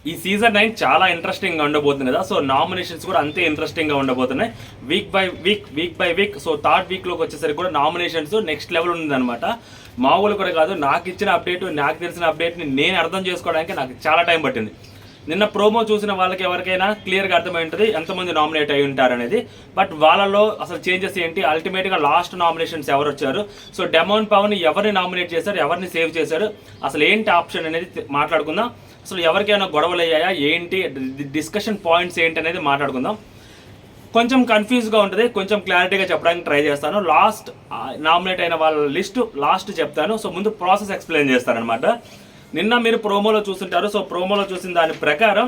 ఈ సీజన్ 9 చాలా ఇంట్రెస్టింగ్గా ఉండబోతుంది కదా. సో నామినేషన్స్ కూడా అంతే ఇంట్రెస్టింగ్గా ఉండబోతున్నాయి. Week by week. So third వీక్లోకి వచ్చేసరికి కూడా నామినేషన్స్ నెక్స్ట్ లెవెల్ ఉందన్నమాట. మామూలు కూడా కాదు. నాకు ఇచ్చిన అప్డేట్, నాకు తెలిసిన అప్డేట్ని నేను అర్థం చేసుకోవడానికి నాకు చాలా టైం పట్టింది. నిన్న ప్రోమో చూసిన వాళ్ళకి ఎవరికైనా క్లియర్గా అర్థమై ఉంటుంది ఎంతమంది నామినేట్ అయి ఉంటారనేది. బట్ వాళ్ళలో అసలు చేంజెస్ ఏంటి, అల్టిమేట్గా లాస్ట్ నామినేషన్స్ ఎవరు వచ్చారు, సో డెమోన్ పవన్ ఎవరిని నామినేట్ చేశారు, ఎవరిని సేవ్ చేశారు, అసలు ఏంటి ఆప్షన్ అనేది మాట్లాడుకుందాం. అసలు ఎవరికైనా గొడవలు అయ్యాయా ఏంటి, డిస్కషన్ పాయింట్స్ ఏంటి అనేది మాట్లాడుకుందాం. కొంచెం కన్ఫ్యూజ్గా ఉంటుంది, కొంచెం క్లారిటీగా చెప్పడానికి ట్రై చేస్తాను. లాస్ట్ నామినేట్ అయిన వాళ్ళ లిస్టు లాస్ట్ చెప్తాను. సో ముందు ప్రాసెస్ ఎక్స్ప్లెయిన్ చేస్తానమాట. నిన్న మీరు ప్రోమోలో చూస్తుంటారు. సో ప్రోమోలో చూసిన దాని ప్రకారం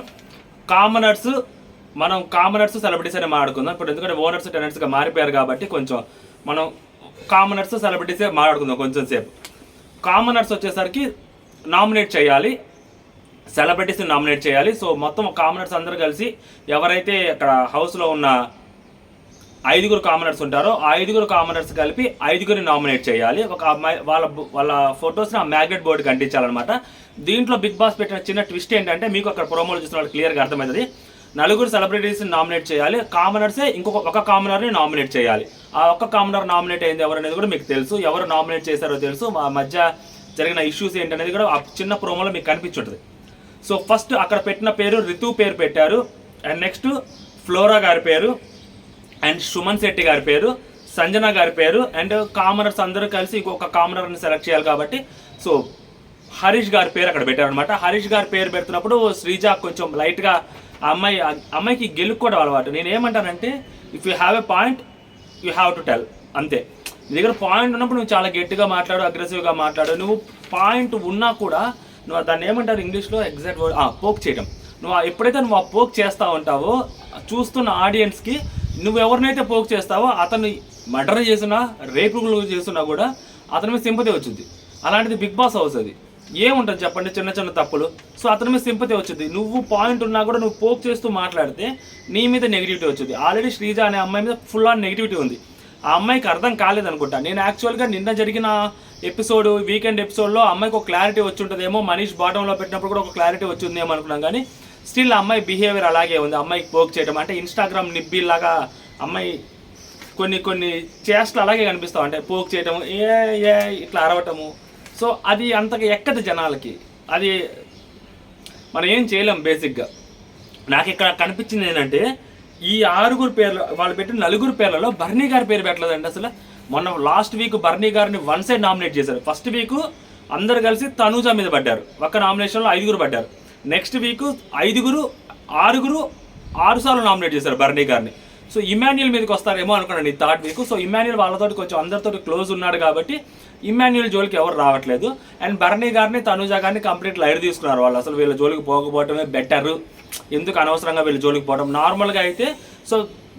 మనం కామనర్స్ సెలబ్రిటీస్ అని మాట్లాడుకుందాం. ఇప్పుడు ఎందుకంటే ఓనర్స్ టెనెంట్స్గా మారిపోయారు కాబట్టి కొంచెం మనం కామనర్స్ సెలబ్రిటీసే మాట్లాడుకుందాం కొంచెం సేపు. కామనర్స్ వచ్చేసరికి నామినేట్ చేయాలి, సెలబ్రిటీస్ని నామినేట్ చేయాలి. సో మొత్తం కామనర్స్ అందరూ కలిసి ఎవరైతే అక్కడ హౌస్లో ఉన్న 5 కామనర్స్ ఉంటారో ఆ 5 కామనర్స్ కలిపి 5 నామినేట్ చేయాలి. ఒక అమ్మాయి వాళ్ళ ఫొటోస్ని ఆ మ్యాగ్నెట్ బోర్డుకి అంటించాలన్నమాట. దీంట్లో బిగ్ బాస్ పెట్టిన చిన్న ట్విస్ట్ ఏంటంటే, మీకు అక్కడ ప్రోమోలు చూసిన వాళ్ళు క్లియర్గా అర్థమవుతుంది. 4 సెలబ్రిటీస్ని నామినేట్ చేయాలి, కామనర్సే ఒక కామనర్ని నామినేట్ చేయాలి. ఆ ఒక్క కామనర్ నామినేట్ అయింది ఎవరనేది కూడా మీకు తెలుసు, ఎవరు నామినేట్ చేశారో తెలుసు. మా మధ్య జరిగిన ఇష్యూస్ ఏంటనేది కూడా ఆ చిన్న ప్రోమోలో మీకు కనిపించుంటుంది. సో ఫస్ట్ అక్కడ పెట్టిన పేరు రితు పేరు పెట్టారు, అండ్ నెక్స్ట్ ఫ్లోరా గారి పేరు, అండ్ సుమన్ శెట్టి గారి పేరు, సంజన గారి పేరు, అండ్ కామనర్స్ అందరూ కలిసి ఇంకొక కామనర్ని సెలెక్ట్ చేయాలి కాబట్టి సో హరీష్ గారి పేరు అక్కడ పెట్టారనమాట. హరీష్ గారి పేరు పెడుతున్నప్పుడు శ్రీజ కొంచెం లైట్గా అమ్మాయికి గెలుక్కోవడం అలవాటు. నేను ఏమంటానంటే, if you have a point you have to tell, అంతే. నీ దగ్గర పాయింట్ ఉన్నప్పుడు నువ్వు చాలా గట్టిగా మాట్లాడు, అగ్రెసివ్గా మాట్లాడు. నువ్వు పాయింట్ ఉన్నా కూడా నువ్వు దాన్ని ఏమంటారు ఇంగ్లీష్లో ఎగ్జాక్ట్ వర్డ్ పోక్ చేయడం. ఎప్పుడైతే నువ్వు ఆ పోక్ చేస్తూ ఉంటావో చూస్తున్న ఆడియన్స్కి నువ్వు ఎవరినైతే పోక్ చేస్తావో అతను మర్డర్ చేసినా, రేపులు చేసినా కూడా అతని మీద సింపతి వచ్చింది. అలాంటిది బిగ్ బాస్ హౌస్, అది ఏముంటుంది చెప్పండి, చిన్న చిన్న తప్పులు. సో అతని మీద సింపతి వచ్చింది. నువ్వు పాయింట్ ఉన్నా కూడా నువ్వు పోక్ చేస్తూ మాట్లాడితే నీ మీద నెగిటివిటీ వచ్చింది. ఆల్రెడీ శ్రీజ అనే అమ్మాయి మీద ఫుల్ ఆన్ నెగిటివిటీ ఉంది. ఆ అమ్మాయికి అర్థం కాలేదనుకుంటా. నేను యాక్చువల్గా నిన్న జరిగిన ఎపిసోడ్, వీకెండ్ ఎపిసోడ్లో అమ్మాయికి ఒక క్లారిటీ వచ్చి ఉంటుందేమో, మనీష్ బాటంలో పెట్టినప్పుడు కూడా ఒక క్లారిటీ వచ్చిందేమో అనుకున్నాం. కానీ స్టిల్ అమ్మాయి బిహేవియర్ అలాగే ఉంది. అమ్మాయికి పోక్ చేయడం అంటే ఇన్స్టాగ్రామ్ నిబ్బిలాగా అమ్మాయి కొన్ని చేష్టలు అలాగే కనిపిస్తావు, అంటే పోక్ చేయటము, ఇట్లా అరవటము. సో అది అంతగా ఎక్కదు జనాలకి, అది మనం ఏం చేయలేం బేసిక్గా. నాకు ఇక్కడ కనిపించింది ఏంటంటే, ఈ 6 పేర్లు వాళ్ళు పెట్టిన 4 పేర్లలో బర్నీ గారి పేరు పెట్టలేదండి అసలు. మొన్న లాస్ట్ వీక్ బర్నీ గారిని వన్ సైడ్ నామినేట్ చేశారు. ఫస్ట్ వీక్ అందరు కలిసి తనూజా మీద పడ్డారు, ఒక్క నామినేషన్లో 5 పడ్డారు. నెక్స్ట్ వీక్ 6 సార్లు నామినేట్ చేశారు బర్నీ గారిని. సో ఇమాన్యుయల్ మీదకి వస్తారేమో అనుకున్నాను ఈ థర్డ్ వీక్. సో ఇమాన్యుయల్ వాళ్ళతో కొంచెం అందరితో క్లోజ్ ఉన్నాడు కాబట్టి ఇమాన్యుయల్ జోలికి ఎవరు రావట్లేదు. అండ్ బర్నీ గారిని, తనూజా గారిని కంప్లీట్ లైట్ తీసుకున్నారు వాళ్ళు. అసలు వీళ్ళ జోలికి పోకపోవటమే బెటర్, ఎందుకు అనవసరంగా వీళ్ళ జోలికి పోవడం. నార్మల్గా అయితే సో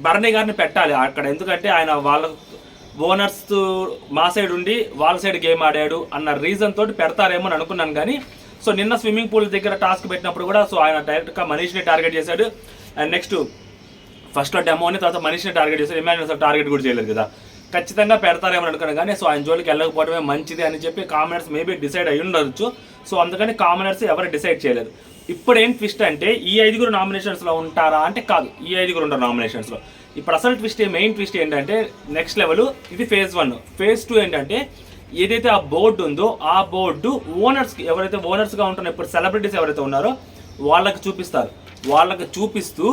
బర్నీ గారిని పెట్టాలి అక్కడ, ఎందుకంటే ఆయన వాళ్ళ ఓనర్స్ మా సైడ్ ఉండి వాళ్ళ సైడ్ గేమ్ ఆడాడు అన్న రీజన్ తోటి పెడతారేమో అని అనుకున్నాను. కానీ సో నిన్న స్విమ్మింగ్ పూల్ దగ్గర టాస్క్ పెట్టినప్పుడు కూడా సో ఆయన డైరెక్ట్గా మనీష్ని టార్గెట్ చేశాడు. అండ్ నెక్స్ట్ ఫస్ట్లో డెమోని, తర్వాత మనీష్ని టార్గెట్ చేశాడు. ఇమాన్యుయల్ టార్గెట్ కూడా చేయలేదు కదా. ఖచ్చితంగా పెడతారేమో అనుకున్నాను. కానీ సో ఆయన జోలికి వెళ్ళకపోవడమే మంచిది అని చెప్పి కామనర్స్ మేబీ డిసైడ్ అయ్యి ఉండొచ్చు. సో అందుకని కామనర్స్ ఎవరు డిసైడ్ చేయలేదు. ఇప్పుడు ఏం ట్విస్ట్ అంటే, ఈ 5 నామినేషన్స్లో ఉంటారా అంటే కాదు, ఈ 5 ఉంటారు నామినేషన్స్లో. ఇప్పుడు అసలు ట్విస్ట్, మెయిన్ ట్విస్ట్ ఏంటంటే నెక్స్ట్ లెవెల్, ఇది ఫేజ్ 1. ఫేజ్ 2 ఏంటంటే, ఏదైతే ఆ బోర్డు ఉందో ఆ బోర్డు ఓనర్స్కి, ఎవరైతే ఓనర్స్గా ఉంటున్నారో ఇప్పుడు సెలబ్రిటీస్ ఎవరైతే ఉన్నారో వాళ్ళకి చూపిస్తారు. వాళ్ళకి చూపిస్తూ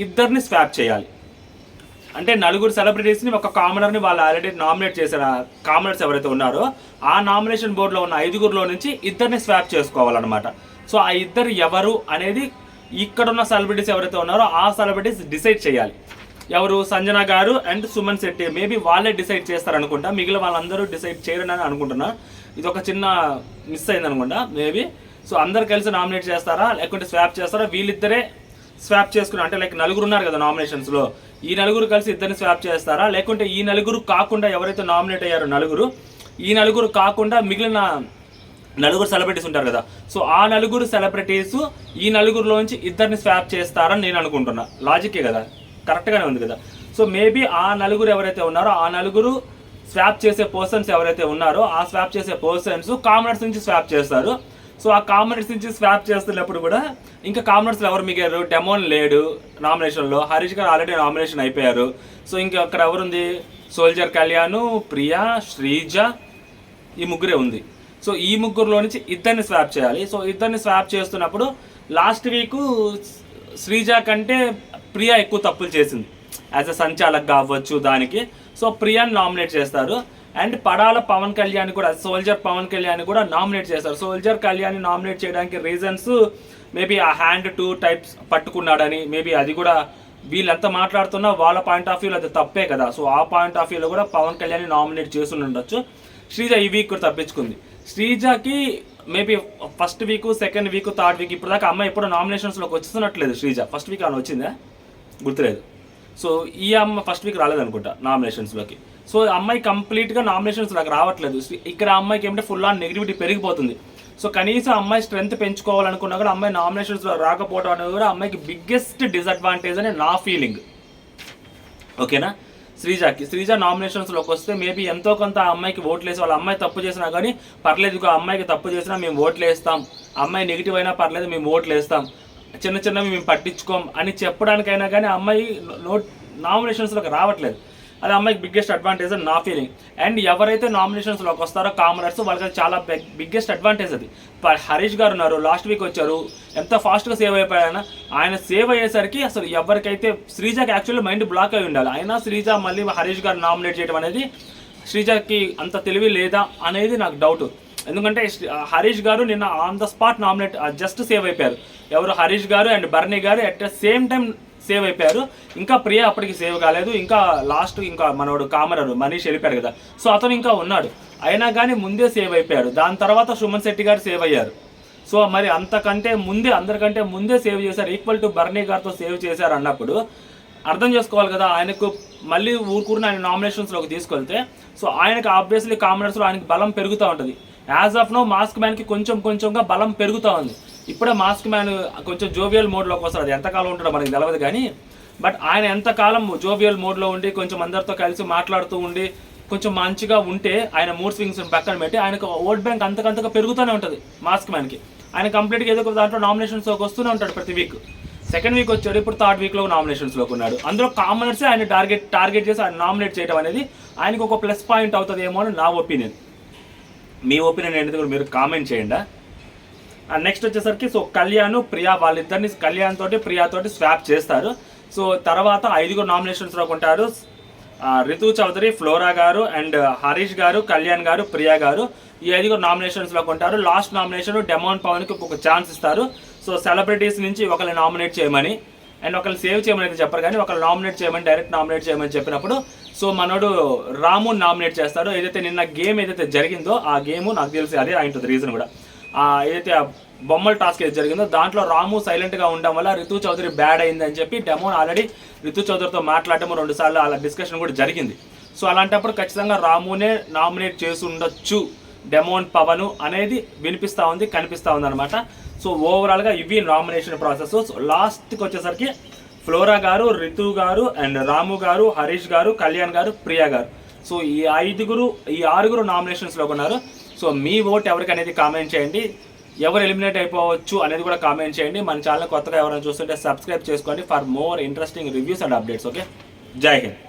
2 స్వాప్ చేయాలి. అంటే 4 సెలబ్రిటీస్ని, ఒక కామనర్ని వాళ్ళు ఆల్రెడీ నామినేట్ చేసిన కామనర్స్ ఎవరైతే ఉన్నారో ఆ నామినేషన్ బోర్డులో ఉన్న 5 నుంచి 2 స్వాప్ చేసుకోవాలన్నమాట. సో ఆ 2 ఎవరు అనేది ఇక్కడున్న సెలబ్రిటీస్ ఎవరైతే ఉన్నారో ఆ సెలబ్రిటీస్ డిసైడ్ చేయాలి. ఎవరు, సంజన గారు అండ్ సుమన్ శెట్టి, మేబీ వాళ్ళే డిసైడ్ చేస్తారనుకుంటా. మిగిలిన వాళ్ళందరూ డిసైడ్ చేయరని అనుకుంటున్నా. ఇది ఒక చిన్న మిస్ అయింది అనుకుంటా మేబీ. సో అందరు కలిసి నామినేట్ చేస్తారా లేకుంటే స్వాప్ చేస్తారా, వీళ్ళిద్దరే స్వాప్ చేసుకున్నారు. అంటే లైక్ 4 ఉన్నారు కదా నామినేషన్స్లో, ఈ 4 కలిసి 2 స్వాప్ చేస్తారా, లేకుంటే ఈ 4 కాకుండా ఎవరైతే నామినేట్ అయ్యారో 4, ఈ 4 కాకుండా మిగిలిన 4 సెలబ్రిటీస్ ఉంటారు కదా, సో ఆ 4 సెలబ్రిటీస్ ఈ 4లోంచి 2 స్వాప్ చేస్తారని నేను అనుకుంటున్నా. లాజికే కదా, కరెక్ట్గానే ఉంది కదా. సో మేబీ ఆ 4 ఎవరైతే ఉన్నారో ఆ 4 స్వాప్ చేసే పర్సన్స్ ఎవరైతే ఉన్నారో ఆ స్వాప్ చేసే పర్సన్స్ కామనర్స్ నుంచి స్వాప్ చేస్తారు. సో ఆ కామనర్స్ నుంచి స్వాప్ చేస్తున్నప్పుడు కూడా ఇంకా కామనర్స్లో ఎవరు మిగారు? డెమోన్ లేడు నామినేషన్లో, హరీష్ గారు ఆల్రెడీ నామినేషన్ అయిపోయారు. సో ఇంకా అక్కడ ఎవరుంది? సోల్జర్ కళ్యాణ్, ప్రియా, శ్రీజ, ఈ ముగ్గురే ఉంది. సో ఈ ముగ్గురులో నుంచి ఇద్దరిని స్వాప్ చేయాలి. సో ఇద్దరిని స్వాప్ చేస్తున్నప్పుడు లాస్ట్ వీక్ శ్రీజ కంటే ప్రియా ఎక్కువ తప్పులు చేసింది యాజ్ అ సంచాలక్ కావచ్చు దానికి. సో ప్రియాని నామినేట్ చేస్తారు. అండ్ పడాల పవన్ కళ్యాణ్ కూడా, సోల్జర్ పవన్ కళ్యాణ్ కూడా నామినేట్ చేస్తారు. సోల్జర్ కళ్యాణ్ నామినేట్ చేయడానికి రీజన్స్ మేబీ ఆ హ్యాండ్ 2 టైప్స్ పట్టుకున్నాడని, మేబీ అది కూడా వీళ్ళంతా మాట్లాడుతున్నా వాళ్ళ పాయింట్ ఆఫ్ వ్యూలో అది తప్పే కదా. సో ఆ పాయింట్ ఆఫ్ వ్యూలో కూడా పవన్ కళ్యాణ్ నామినేట్ చేసి ఉండొచ్చు. శ్రీజ ఈ వీక్ కూడా తప్పించుకుంది. శ్రీజకి maybe first week, second week, third week ఇప్పుడు దాకా అమ్మాయి ఎప్పుడు నామినేషన్స్లోకి వచ్చినట్లేదు. శ్రీజ ఫస్ట్ వీక్ ఆమె వచ్చిందా గుర్తులేదు. సో ఈ అమ్మ ఫస్ట్ వీక్ రాలేదనుకుంటా నామినేషన్స్లోకి. సో అమ్మాయి కంప్లీట్గా నామినేషన్స్లోకి రావట్లేదు. ఇక్కడ అమ్మాయికి ఏమంటే ఫుల్ ఆన్ నెగిటివిటీ పెరిగిపోతుంది. సో కనీసం అమ్మాయి స్ట్రెంత్ పెంచుకోవాలనుకున్నా కూడా అమ్మాయి నామినేషన్స్లో రాకపోవడం అనేది కూడా అమ్మాయికి బిగ్గెస్ట్ డిసడ్వాంటేజ్ అని నా ఫీలింగ్. ఓకేనా? శ్రీజ నామినేషన్స్లోకి వస్తే మేబీ ఎంతో కొంత ఆ అమ్మాయికి ఓట్లు వేసి, వాళ్ళ అమ్మాయి తప్పు చేసినా కానీ పర్లేదు, ఆ అమ్మాయికి తప్పు చేసినా మేము ఓట్లు వేస్తాం, అమ్మాయి నెగిటివ్ అయినా పర్లేదు మేము ఓట్లు వేస్తాం, చిన్న చిన్నవి మేము పట్టించుకోం అని చెప్పడానికైనా కానీ అమ్మాయి నామినేషన్స్లోకి రావట్లేదు. అది అమ్మాయికి బిగ్గెస్ట్ అడ్వాంటేజ్ అని నా ఫీలింగ్. అండ్ ఎవరైతే నామినేషన్స్లోకి వస్తారో కామనర్స్, వాళ్ళకి చాలా బిగ్గెస్ట్ అడ్వాంటేజ్ అది. హరీష్ గారు ఉన్నారు, లాస్ట్ వీక్ వచ్చారు, ఎంత ఫాస్ట్గా సేవ్ అయిపోయాయన. ఆయన సేవ్ అయ్యేసరికి అసలు ఎవరికైతే శ్రీజకి యాక్చువల్లీ మైండ్ బ్లాక్ అయి ఉండాలి. అయినా శ్రీజ మళ్ళీ హరీష్ గారు నామినేట్ చేయడం అనేది శ్రీజకి అంత తెలివి లేదా అనేది నాకు డౌట్. ఎందుకంటే హరీష్ గారు నిన్న on the spot nominate just save అయిపోయారు. ఎవరు? హరీష్ గారు అండ్ బర్నీ గారు at the same time save అయిపోయారు. ఇంకా ప్రియా అప్పటికి సేవ్ కాలేదు. ఇంకా లాస్ట్ ఇంకా మనోడు కామరరు మనీష్ వెళ్ళిపోయారు కదా, సో అతను ఇంకా ఉన్నాడు. అయినా కానీ ముందే సేవ్ అయిపోయారు. దాని తర్వాత సుమన్ శెట్టి గారు సేవ్ అయ్యారు. సో మరి అంతకంటే ముందే, అందరికంటే ముందే సేవ్ చేశారు, ఈక్వల్ టు బర్నీ గారితో సేవ్ చేశారు అన్నప్పుడు అర్థం చేసుకోవాలి కదా. ఆయనకు మళ్ళీ ఊరుకూరిని ఆయన నామినేషన్స్లోకి తీసుకెళ్తే సో ఆయనకు ఆబ్వియస్లీ కామనర్స్లో ఆయనకి బలం పెరుగుతూ ఉంటుంది. యాజ్ ఆఫ్ నో మాస్క్ మ్యాన్కి కొంచెంగా బలం పెరుగుతూ ఉంది. ఇప్పుడే మాస్క్ మ్యాన్ కొంచెం జోవియల్ మోడ్లోకి వస్తారు. అది ఎంతకాలం ఉంటాడో మనకి తెలియదు కానీ, బట్ ఆయన ఎంతకాలం జోవియల్ మోడ్లో ఉండి కొంచెం అందరితో కలిసి మాట్లాడుతూ ఉండి కొంచెం మంచిగా ఉంటే ఆయన మూడ్ స్వింగ్స్ పక్కన పెట్టి ఆయనకు ఓట్ బ్యాంక్ అంతకంతగా పెరుగుతూనే ఉంటుంది మాస్క్ మ్యాన్కి. ఆయన కంప్లీట్గా ఏదో ఒక దాంట్లో నామినేషన్స్లోకి వస్తూనే ఉంటాడు ప్రతి వీక్. సెకండ్ వీక్ వచ్చాడు, ఇప్పుడు థర్డ్ వీక్లో నామినేషన్స్లోకి ఉన్నాడు. అందులో కామనర్సే ఆయన టార్గెట్ చేసి ఆయన నామినేట్ చేయడం అనేది ఆయనకు ఒక ప్లస్ పాయింట్ అవుతుంది ఏమో అని నా ఒపీనియన్. మీ ఒపీనియన్ ఏంటి కూడా మీరు కామెంట్ చేయండి. నెక్స్ట్ వచ్చేసరికి సో కళ్యాణ్, ప్రియా వాళ్ళిద్దరిని కళ్యాణ్ తోటి ప్రియాతోటి స్వాప్ చేస్తారు. సో తర్వాత 5 నామినేషన్స్లోకి ఉంటారు. రితు చౌదరి, ఫ్లోరా గారు అండ్ హరీష్ గారు, కళ్యాణ్ గారు, ప్రియా గారు, ఈ 5 నామినేషన్స్లోకి ఉంటారు. లాస్ట్ నామినేషన్ డెమోన్ పవన్కి ఒక ఛాన్స్ ఇస్తారు. సో సెలబ్రిటీస్ నుంచి ఒకరిని నామినేట్ చేయమని అండ్ ఒకరిని సేవ్ చేయమని అయితే చెప్పరు కానీ ఒకరిని నామినేట్ చేయమని, డైరెక్ట్ నామినేట్ చేయమని చెప్పినప్పుడు సో మనోడు రాము నామినేట్ చేస్తాడు. ఏదైతే నిన్న గేమ్ ఏదైతే జరిగిందో ఆ గేమ్ నాకు తెలిసి అదే అయింటుంది రీజన్ కూడా. ఏదైతే ఆ బొమ్మల టాస్క్ ఏది జరిగిందో దాంట్లో రాము సైలెంట్గా ఉండడం వల్ల రితు చౌదరి బ్యాడ్ అయిందని చెప్పి డెమోన్ ఆల్రెడీ రితు చౌదరితో మాట్లాడటం 2 సార్లు అలా డిస్కషన్ కూడా జరిగింది. సో అలాంటప్పుడు ఖచ్చితంగా రామునే నామినేట్ చేసి ఉండొచ్చు డెమోన్ పవన్ అనేది వినిపిస్తూ ఉంది, కనిపిస్తూ ఉంది అనమాట. సో ఓవరాల్గా ఇవి నామినేషన్ ప్రాసెస్. సో లాస్ట్కి వచ్చేసరికి ఫ్లోరా గారు, రితు గారు అండ్ రాము గారు, హరీష్ గారు, కళ్యాణ్ గారు, ప్రియా గారు, సో ఈ 6 నామినేషన్స్లో ఉన్నారు. సో మీ ఓట్ ఎవరికి అనేది కామెంట్ చేయండి. ఎవరు ఎలిమినేట్ అయిపోవచ్చు అనేది కూడా కామెంట్ చేయండి. మన ఛానల్ కొత్తగా ఎవరైనా చూస్తుంటే సబ్స్క్రైబ్ చేసుకోండి for more interesting reviews and updates. Okay, జై హింద్.